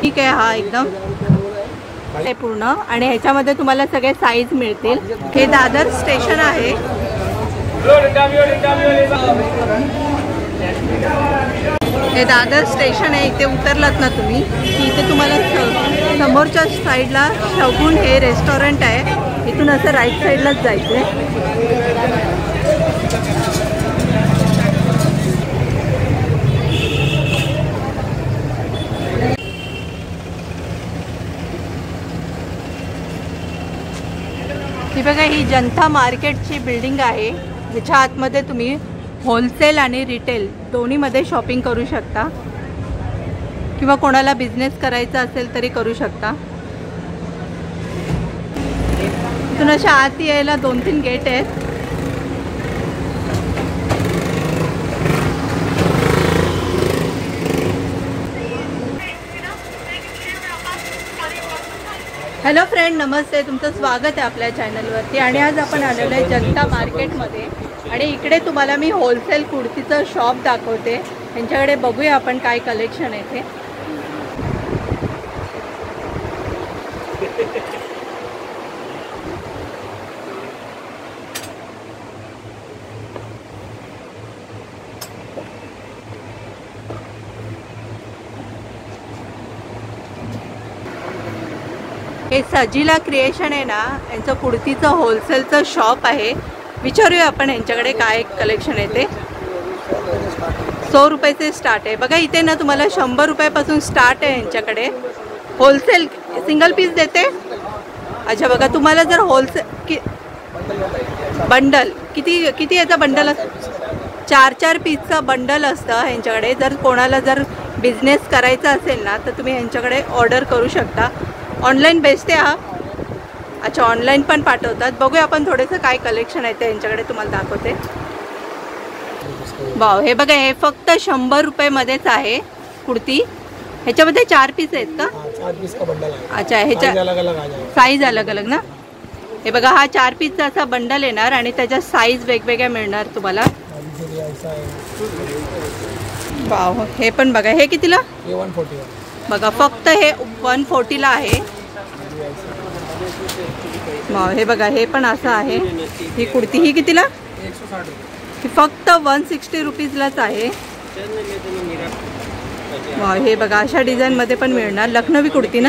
ठीक आहे, हा एकदम आहे पूर्ण आणि ह्याच्यामध्ये तुम्हाला सगळे साईज मिळतील। हे दादर स्टेशन आहे। हे दादर स्टेशन आहे। इथे उतरलात ना तुम्ही की इथे तुम्हाला समोरच्या साईडला शगुन हे रेस्टॉरंट आहे। इथून असं राईट साईडलाच जायचंय। ही बघा, ही जनता मार्केटची बिल्डिंग आहे। ह्याच्या आतमध्ये तुम्ही होलसेल आणि रिटेल दोन्हीमध्ये शॉपिंग करू शकता किंवा कोणाला बिझनेस करायचा असेल तरी करू शकता। इथून अशा आत यायला 2-3 गेट आहेत। हॅलो फ्रेंड, नमस्ते, तुमचं स्वागत आहे आपल्या चॅनलवरती। आणि आज आपण आलेलो आहे जनता मार्केटमध्ये आणि इकडे तुम्हाला मी होलसेल कुर्तीचं शॉप दाखवते। यांच्याकडे बघूया आपण काय कलेक्शन आहे ते। हे सजिला क्रिएशन आहे ना, यांचं कुर्तीचं होलसेलचं शॉप आहे। विचारूया आपण यांच्याकडे काय कलेक्शन आहे ते। 100 रुपये स्टार्ट आहे बघा। इथे ना तुम्हाला 100 रुपयापासून स्टार्ट आहे यांच्याकडे। होलसेल सिंगल पीस देते। अच्छा बघा, तुम्हाला जर होलसेल बंडल किती याचा बंडल असतं? 4-4 पीसचा बंडल असतं यांच्याकडे। जर कोणाला जर बिझनेस करायचा असेल ना तर तुम्ही यांच्याकडे ऑर्डर करू शकता। ऑनलाईन बेस्ट आहे हा। अच्छा, ऑनलाईन पण पाठवतात। बघूया आपण थोडंसं काय कलेक्शन आहे ते यांच्याकडे तुम्हाला दाखवते। वाव, हे बघा, हे फक्त 100 रुपयेमध्येच आहे कुर्ती। ह्याच्यामध्ये 4 पीस आहेत का? 4 पीस का बंडल आहे। अच्छा, ह्याच्या साईज अलग अलग ना? हे बघा, हा 4 पीसचा असा बंडल येणार आणि त्याच्या साईज वेगवेगळ्या मिळणार तुम्हाला। वाव, हे पण बघा, हे कितीला? हे 140 बघा, फक्त हे 140ला आहे। वाव, हे बघा, हे पण असं आहे। ही कुर्ती ही कितीला? 160। ही फक्त 160 रुपीजलाच आहे। वाव, हे बघा, अशा डिझाईनमध्ये पण मिळणार। लखनवी कुर्ती ना?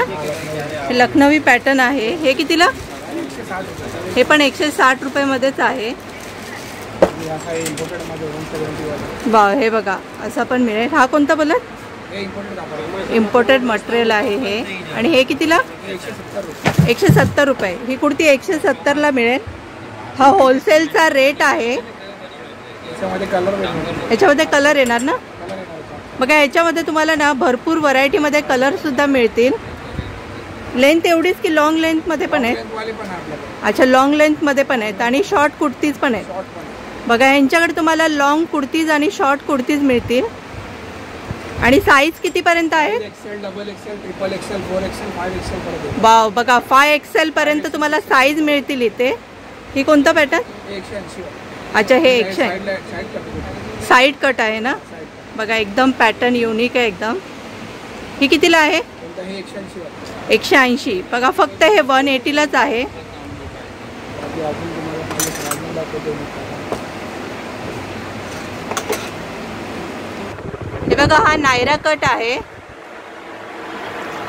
हे लखनवी पॅटर्न आहे। हे कितीला? हे पण 160 रुपयेमध्येच आहे। वाव, हे बघा, असा पण मिळेल। हा कोणता बोलत? इम्पोर्टेड मटेरियल आहे हे। आणि हे कितीला? 170 रुपये। ही कुर्ती 170ला मिळेल। हा होलसेलचा रेट आहे। याच्यामध्ये कलर येणार ना? बघा, याच्यामध्ये तुम्हाला ना भरपूर व्हरायटीमध्ये कलरसुद्धा मिळतील। लेंथ एवढीच की लॉंग लेंथमध्ये पण आहेत? अच्छा, लॉंग लेंथमध्ये पण आहेत आणि शॉर्ट कुर्तीज पण आहेत। बघा, यांच्याकडे तुम्हाला लॉंग कुर्तीज आणि शॉर्ट कुर्तीज मिळतील। आणि साईज कितीपर्यंत आहे? XL, double XL, triple XL, 4XL, 5XL पर्यंत। वाव, बघा, 5XL पर्यंत तुम्हाला साईज मिळतील इथे। ही कोणता पॅटर्न? 180। अच्छा, हे 100 साईड कट आहे ना? बघा, एकदम पॅटर्न युनिक आहे एकदम। ही कितीला आहे? 180। बघा, फक्त हे 180लाच आहे। हे बघा, हा नायरा कट आहे।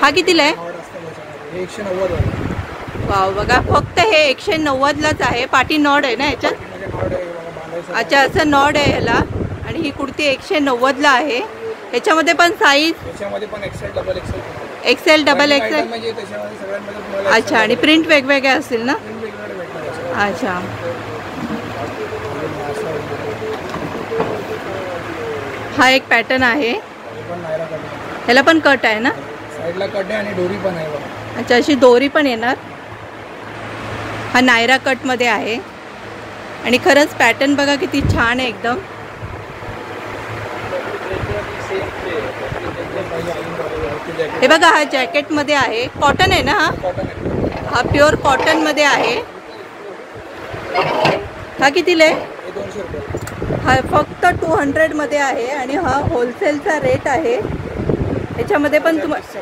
हा कितीला आहे? 190। वाव, बघा, फक्त हे 190लाच आहे। पाठी नॉड आहे ना याच्यात? अच्छा, असं नॉड आहे ह्याला। आणि ही कुर्ती 190ला आहे। ह्याच्यामध्ये पण साईज? त्याच्यामध्ये पण XL, double XL, XL, double XL। म्हणजे त्याच्यामध्ये सगळ्यांमध्ये अच्छा, आणि प्रिंट वेगवेगळे असतील ना? अच्छा, हा एक पॅटर्न आहे। ह्याला पण कट आहे ना? साईडला कट आहे आणि दोरी पण आहे बघा। अच्छा, अशी दोरी पण येणार। हा नायरा कटमध्ये आहे आणि खरंच पॅटर्न बघा किती छान आहे एकदम। हे बघा, हा जॅकेटमध्ये आहे। कॉटन आहे ना? हा प्युअर कॉटनमध्ये आहे। हा कितीला आहे? 200 रुपये। हा फक्त 200 मध्ये आहे आणि हा होलसेलचा रेट आहे। याच्यामध्ये पण तुम्हाला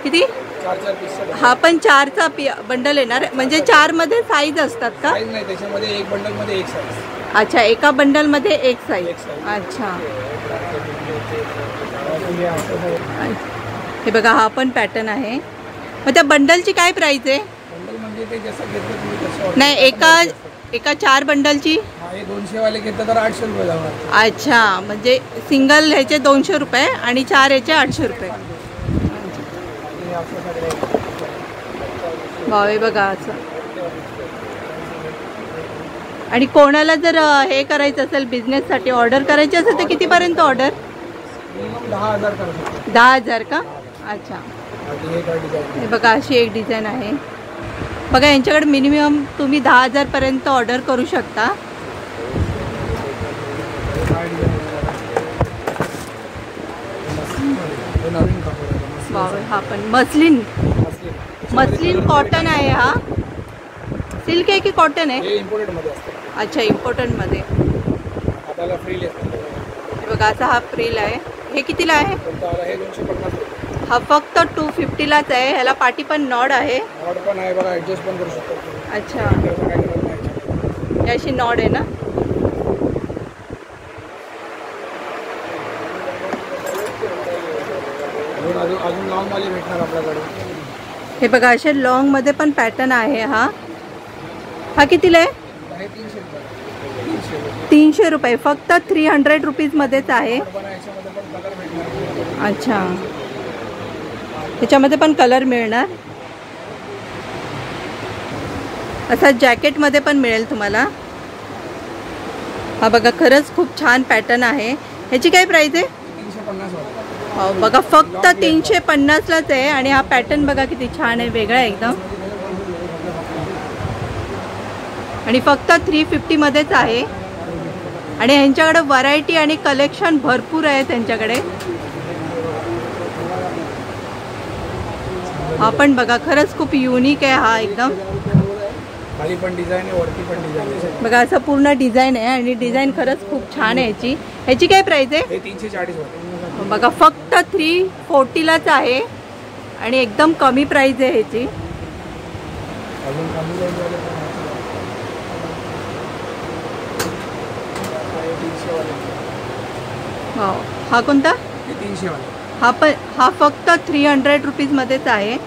किती? 4 पीस. हा पण 4चा बंडल येणार म्हणजे 4 मध्ये साईज असतात का? साईज नाही, त्याच्यामध्ये एक बंडल मध्ये एक साईज. अच्छा, एका बंडल मध्ये एक साईज. एक size. अच्छा, हे बघा हा पण पॅटर्न आहे. मग त्या बंडलची काय प्राइस आहे? बंडल म्हणजे ते जसं घेतलं तुम्ही तसं. नाही, एका 4 बंडलची. हे 200 वाले घेतलं तर 800 रुपये जाणार. अच्छा, म्हणजे सिंगल ह्याचे 200 रुपये आणि 4 ह्याचे 800 रुपये. भावे बघा असं. आणि कोणाला जर हे करायचं असेल बिझनेससाठी ऑर्डर करायची असेल तर कितीपर्यंत ऑर्डर? 10,000 करू शकतो. 10,000 का? अच्छा, हे बघा अशी एक डिझाईन आहे बघा. यांच्याकडे मिनिमम तुम्ही 10,000 पर्यंत ऑर्डर करू शकता. हा पण मस्लिन कॉटन आहे. हा सिल्क आहे की कॉटन आहे? अच्छा, इम्पोर्टंट मध्ये. हे बघा असा हा फ्रिल आहे. हे कितीला आहे? हा फक्त 250लाच आहे. ह्याला पाठी पण नॉड आहे. अच्छा, अशी नॉड आहे ना. अजून लॉंग वाले भेटणार आपल्याकडे. हे बघा असे लॉंग मध्ये पण पॅटर्न आहे. हा कितीला आहे? 300 रुपये. फक्त 300 रुपीज मध्येच आहे. अच्छा, त्याच्यामध्ये पण कलर मिळणार. असा जॅकेट मध्ये पण मिळेल तुम्हाला. हा बघा खरंच खूप छान पॅटर्न आहे. ह्याची काय प्राइस आहे? 350. बघा फक्त 350लाच आहे. आणि हा पॅटर्न बघा किती छान आहे, वेगळा आहे एकदम. आणि फक्त 350 मध्येच आहे. आणि ह्यांच्याकडे व्हरायटी आणि कलेक्शन भरपूर आहे त्यांच्याकडे. हा पण बघा खरंच खूप युनिक आहे. हा एकदम खाली पण डिझाईन आहे, वरती पण डिझाईन आहे. बघा असं पूर्ण डिझाईन आहे आणि डिझाईन खरंच खूप छान आहे. ह्याची काय प्राइस आहे? हे 340 होते. बघा फक्त 340लाच आहे आणि एकदम कमी प्राइस आहे ह्याची. हा कोणता? 300 वाला. हा फक्त 300 रुपीज मध्येच आहे.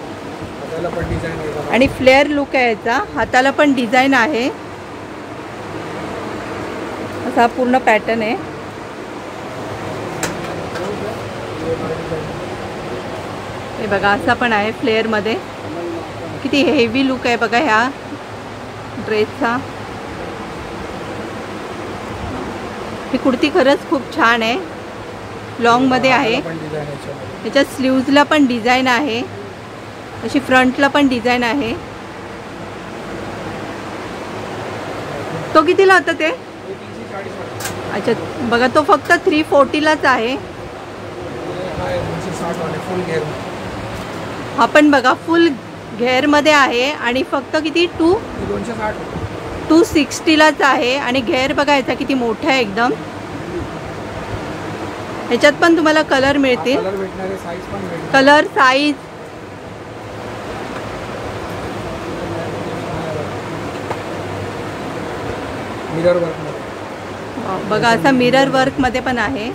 आणि फ्लेअर लुक आहे याचा. हाताला पण डिझाईन आहे. असा पूर्ण पॅटर्न आहे. हे बघा असा पण आहे फ्लेअर मध्ये. किती हेवी लुक आहे बघा ह्या ड्रेसचा. ही कुर्ती खरंच खूप छान आहे. लॉंग मध्ये आहे. याच्या स्लीव्जला पण डिझाईन आहे. अशी फ्रंटला पण डिझाईन आहे. तो कितीला होता ते? अच्छा, बघा तो फक्त 340लाच आहे. हा पण बघा फुल घेर मध्ये आहे आणि फक्त किती 260लाच आहे. आणि घेर बघा याचा किती मोठा आहे एकदम. ह्याच्यात पण तुम्हाला कलर मिळतील. कलर साईज मिरर वर्क बघा असा मिरर वर्क मध्ये पण आहे.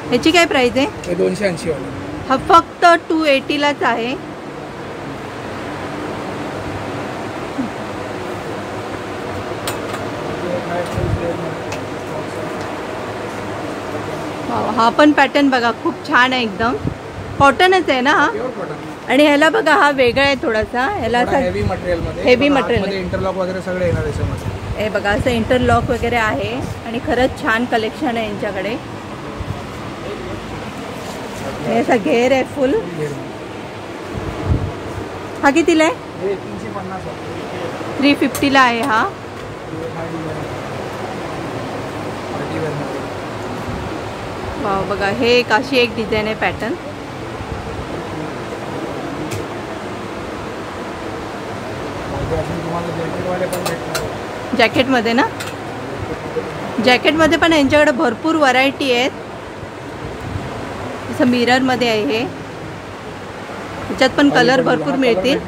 ह्याची काय प्राइस आहे? हे 280 वाला. हा फक्त 280लाच आहे. हा पण पॅटर्न बघा खूप छान आहे एकदम. कॉटनच आहे ना हा. आणि ह्याला बघा हा वेगळा आहे थोडासा. ह्याला हेवी मटेरियल मध्ये. हेवी मटेरियल इंटरलॉक वगैरे सगळे येणार याच्यामध्ये. हे बघा असं इंटरलॉक वगैरे आहे. आणि खरंच छान कलेक्शन आहे यांच्याकडे. हे असा घेर आहे फुल. हा कितीला आहे? 350ला आहे हा. वाव बघा हे एक अशी एक डिझाईन आहे पॅटर्न. जॅकेटमध्ये ना. जॅकेटमध्ये पण यांच्याकडे भरपूर व्हरायटी आहेत. असं मिरर मध्ये आहे हे. ह्याच्यात पण कलर भरपूर मिळतील.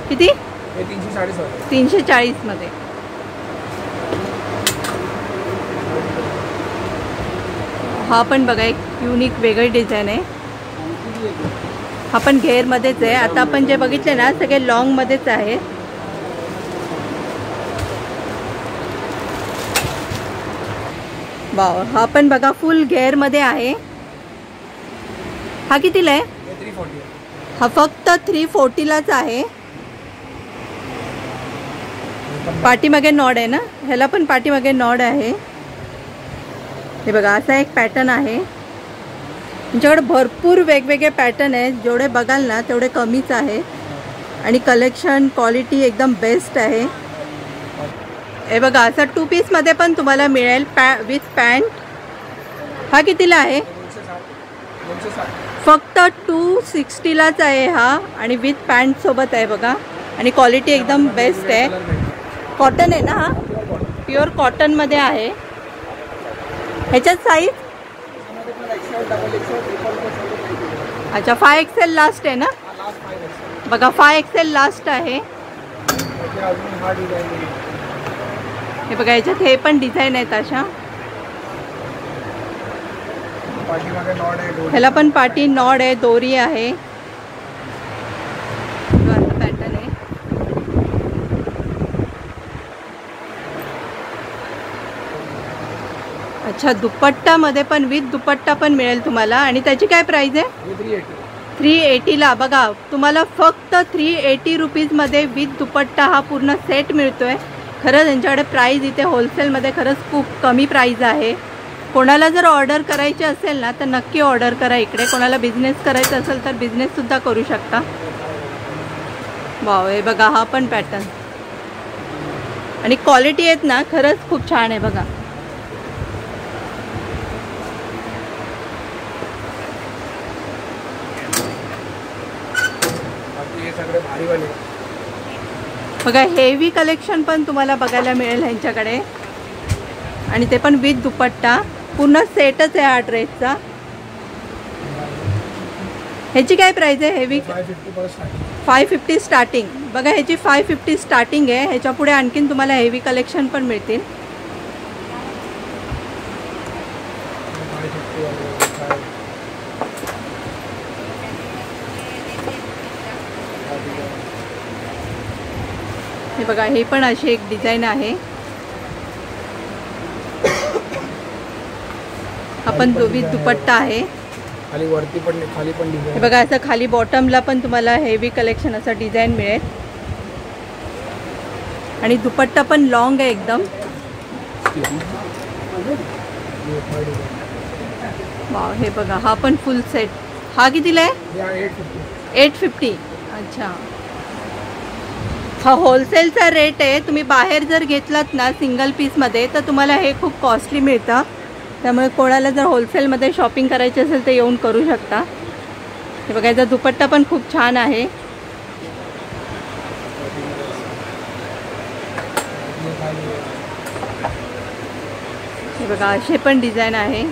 किती? हे 340 340 मध्ये. हा पण बघा एक युनिक वेगळी डिझाईन आहे. हा पण घेर मध्येच आहे. आता आपण जे बघितले ना सगळे लॉंग मध्येच आहे. वाव, हा पण बघा फुल घेर मध्ये आहे. हा कितीला आहे? 340. हा फक्त 340 लाच आहे. पाठीमागे नॉड आहे ना, ह्याला पण पाठीमागे नॉड आहे. हे बघा असा एक पॅटर्न आहे. तुमच्याकडे भरपूर वेगवेगळे पॅटर्न आहेत. जेवढे बघाल ना तेवढे कमीच आहे. आणि कलेक्शन क्वालिटी एकदम बेस्ट आहे. हे बघा असं 2 पीस मध्ये पण तुम्हाला मिळेल विथ पॅन्ट. हा कितीला आहे? 260. फक्त 260 लाच आहे हा. आणि विथ पॅन्ट सोबत आहे बघा. आणि क्वालिटी एकदम बेस्ट आहे. कॉटन आहे ना, हा प्युअर कॉटन मध्ये आहे. ह्याच्यात साईज अच्छा 5XL लास्ट आहे ना बघा. 5XL लास्ट आहे. हे बघा याच्यात हे पण डिझाईन आहेत अशा. ह्याला पण पाठी नॉड आहे, दोरी आहे. पॅटर्न आहे. अच्छा दुपट्टा मध्ये पण विथ दुपट्टा पण मिळेल तुम्हाला. आणि त्याची काय प्राइस आहे? 380 ला बघा. तुम्हाला फक्त 380 रुपीज मध्ये विथ दुपट्टा हा पूर्ण सेट मिळतोय. खरंच यांच्याकडे प्राइस इथे होलसेलमध्ये खरंच खूप कमी प्राइस आहे. कोणाला जर ऑर्डर करायची असेल ना तर नक्की ऑर्डर करा इकडे. कोणाला बिझनेस करायचा असेल तर बिझनेस सुद्धा करू शकता. वाव, हे बघा हा पण पॅटर्न. आणि क्वालिटी आहेत ना खरंच खूप छान आहे बघा. बघा हेवी कलेक्शन पण तुम्हाला बघायला मिळेल ह्यांच्याकडे. आणि ते पण विथ दुपट्टा. पूर्ण सेटच आहे हा ड्रेसचा. ह्याची काय प्राइस आहे? हेवी 550 स्टार्टिंग बघा. ह्याची 550 स्टार्टिंग आहे. ह्याच्या पुढे आणखीन तुम्हाला हेवी कलेक्शन पण मिळतील. हे बघा हे पण अशी एक डिझाईन आहे. आपण विथ दुपट्टा आहे. खाली वरती पण खाली पण डिझाइन. हे बघा असं खाली बॉटमला पण तुम्हाला हेवी कलेक्शन असं डिझाईन मिळेल. आणि दुपट्टा पण लॉंग आहे एकदम. वाव, हे बघा हा पण फुल सेट. हा कितीला आहे? 850. अच्छा हा होलसेलचा रेट आहे. तुम्ही बाहेर जर घेतलात ना सिंगल पीसमध्ये तर तुम्हाला हे खूप कॉस्टली मिळतं. त्यामुळे कोणाला जर होलसेलमध्ये शॉपिंग करायची असेल तर येऊन करू शकता. हे बघा याचा दुपट्टा पण खूप छान आहे. हे बघा असे पण डिझाईन आहे.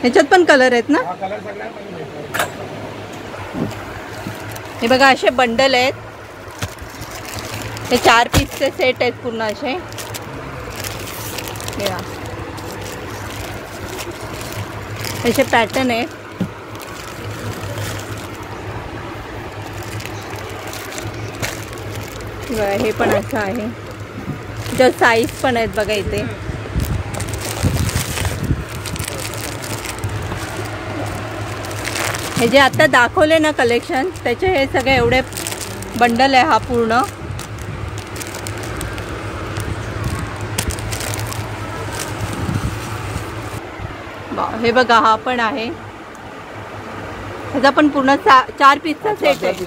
ह्याच्यात पण कलर आहेत ना. हे बघा असे बंडल आहेत. हे 4 पीसचे सेट आहेत पूर्ण असे. असे पॅटर्न आहेत. हे पण असं आहे. ज्या साईज पण आहेत बघा इथे. हे जे आता दाखवले ना कलेक्शन त्याचे हे सगळे एवढे बंडल आहे हा पूर्ण. हे बघा हा पण आहे. ह्याचा पण पूर्ण 4 पीसचा सेट आहे.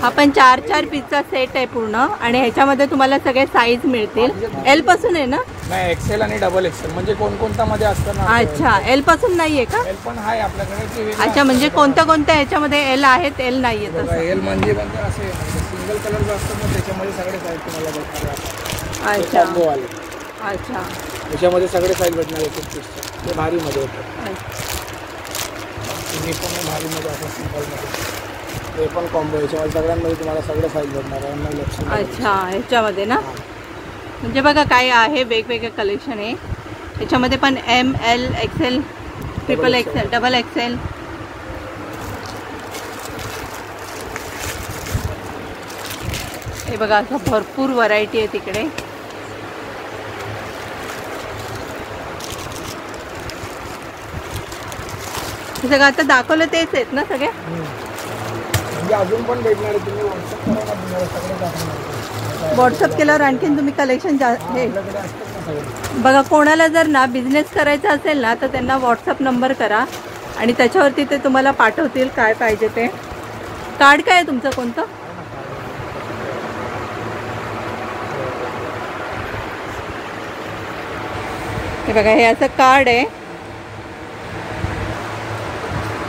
हा पण 4 पीसचा सेट आहे पूर्ण. आणि ह्याच्यामध्ये तुम्हाला सगळे साईज मिळतील. एल पासून आहे ना? नाही, एक्सेल आणि डबल एक्सेल म्हणजे कोणकोणता मध्ये असतं ना. अच्छा एल पासून नाहीये का? एल पण आहे आपल्याकडे. अच्छा म्हणजे कोणत्या कोणत्या ह्याच्यामध्ये एल आहेत एल नाहीये. एल म्हणजे असे सिंगल कलरचं असतं ना त्याच्यामध्ये सगळे साईज तुम्हाला भेटणार आहे. अच्छा कॉम्बोवाले अच्छा त्याच्यामध्ये सगळे साईज भेटणार आहे. पीसचं ते भारीमध्ये होतं. हे पण भारीमध्ये असं सिंपलमध्ये ते पण कॉम्बो याच्यामध्ये सगळ्यांमध्ये तुम्हाला सगळं साईज भेटणार आहे. मग लक्षात अच्छा ह्याच्यामध्ये ना म्हणजे बघा काय आहे वेगवेगळे कलेक्शन आहे याच्यामध्ये पण ML XL triple XL double XL हे बघा असं भरपूर व्हरायटी आहे तिकडे. हे सगळं आता दाखवलं तेच आहेत ना सगळे. म्हणजे अजून पण भेटणार आहे. तुम्ही व्हॉट्सअप करा ना तुम्हाला सगळे दाखवणार. व्हॉट्सअप केल्यावर आणखीन तुम्ही कलेक्शन हे आपल्याकडे असतात ना सगळे. बघा कोणाला जर ना बिझनेस करायचा असेल ना तर त्यांना व्हॉट्सअप नंबर करा आणि त्याच्यावरती ते तुम्हाला पाठवतील काय पाहिजे ते. कार्ड काय आहे तुमचं कोणतं? हे बघा हे असं कार्ड आहे.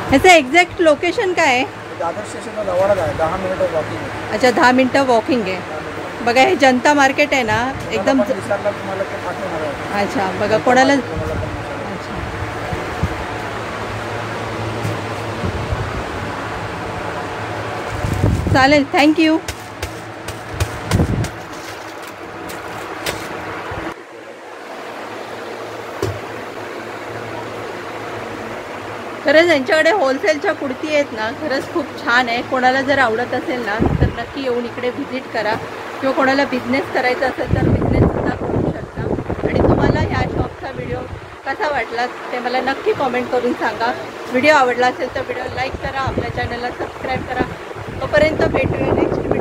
ह्याचं एक्झॅक्ट लोकेशन काय आहे? दादर स्टेशनला जवळच आहे. 10 मिनिटं वॉकिंग आहे. अच्छा 10 मिनटं वॉकिंग आहे. बघा हे जनता मार्केट आहे ना एकदम. विसरला तुम्हाला ते पाठवणार आहे. अच्छा बघा कोणाला चालेल. थँक्यू. खरंच यांच्याकडे होलसेलच्या कुर्ती आहेत ना खरंच खूप छान आहे. कोणाला जर आवडत असेल ना तर नक्की येऊन इकडे व्हिजिट करा किंवा कोणाला बिझनेस करायचा असेल तर बिझनेससुद्धा करू शकता. आणि तुम्हाला ह्या शॉपचा व्हिडिओ कसा वाटला ते मला नक्की कॉमेंट करून सांगा. व्हिडिओ आवडला असेल तर व्हिडिओ लाईक करा. आपल्या चॅनलला सबस्क्राईब करा. तोपर्यंत भेटूया नेक्स्ट व्हिडिओ.